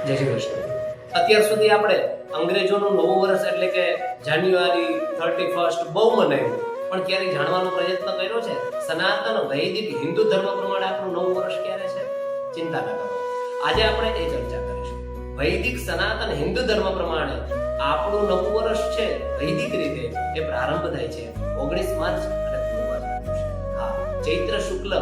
જય શ્રી કૃષ્ણ. અત્યાર સુધી આપણે અંગ્રેજોનું નવું વર્ષ એટલે કે જાન્યુઆરી 31 બહુ મનાવ્યું, પણ ક્યારેય જાણવાનો પ્રયત્ન કર્યો છે સનાતન વૈદિક હિન્દુ ધર્મ પ્રમાણે આપણું નવું વર્ષ ક્યારે છે? ચિંતા ન કરો, આજે આપણે એ ચર્ચા કરીશું. વૈદિક સનાતન હિન્દુ ધર્મ પ્રમાણે આપણું નવું વર્ષ છે વૈદિક રીતે એ પ્રારંભ થાય છે 19 માર્ચ અને ગુરુવારના દિવસે. હા, ચૈત્ર શુક્લ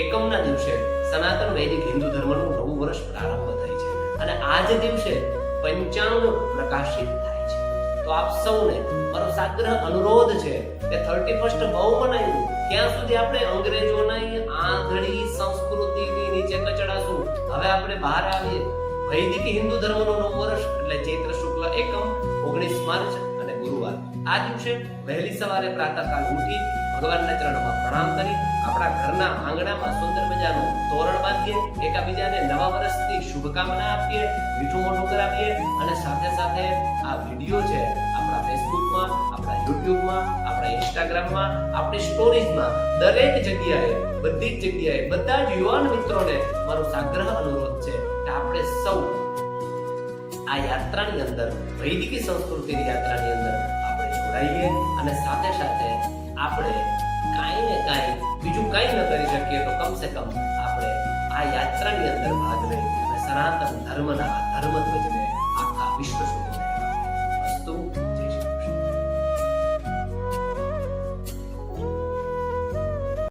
એકમના દિવસે સનાતન વૈદિક હિન્દુ ધર્મનું નવું વર્ષ પ્રારંભ થાય છે અને આ જ દિવસે પંચાંગ પ્રકાશિત થાય છે. તો આપ સૌને મારો સાગ્રહ અનુરોધ છે કે 31 બહુ મનાવ્યું, ત્યાં સુધી આપણે અંગ્રેજોની આંધળી સંસ્કૃતિની નીચે કચડાશું. હવે આપણે બહાર આવીએ. વૈદિક હિન્દુ ધર્મનું નવું વર્ષ એટલે ચૈત્ર શુક્લ એકમ 19 માર્ચ અને ગુરુવાર. આ દિવસે વહેલી સવારે પ્રાતઃકાળ ઉઠી ભગવાનના ચરણોમાં પ્રણામ કરી આપણા ઘરના આંગણામાં સુંદર મજાનું તોરણ બાંધીએ, એકાબીજાને નવા વર્ષની શુભકામના આપીએ, મીઠું મોઢું કરાવીએ અને સાથે સાથે આ વિડીયો છે આપણા ફેસબુકમાં, આપણા યુટ્યુબમાં, આપણા ઇન્સ્ટાગ્રામમાં, આપણી સ્ટોરીઝમાં દરેક જગ્યાએ, બધી જ જગ્યાએ બધા જ યુવાન મિત્રોને મારો સાગ્રહ અનુરોધ છે કે આપણે સૌ આ યાત્રાની અંદર, વૈદિક સંસ્કૃતિની યાત્રાની અંદર આપણે જોડાઈએ અને સાથે સાથે આપણે કાંઈ ને કાંઈ બીજું કાંઈ ન કરી શકીએ તો કમસે કમ આપણે આ યાત્રાની અંદર ભાગ લઈ અને સનાતન ધર્મના ધર્મધ્વજને આખા વિશ્વ સુધી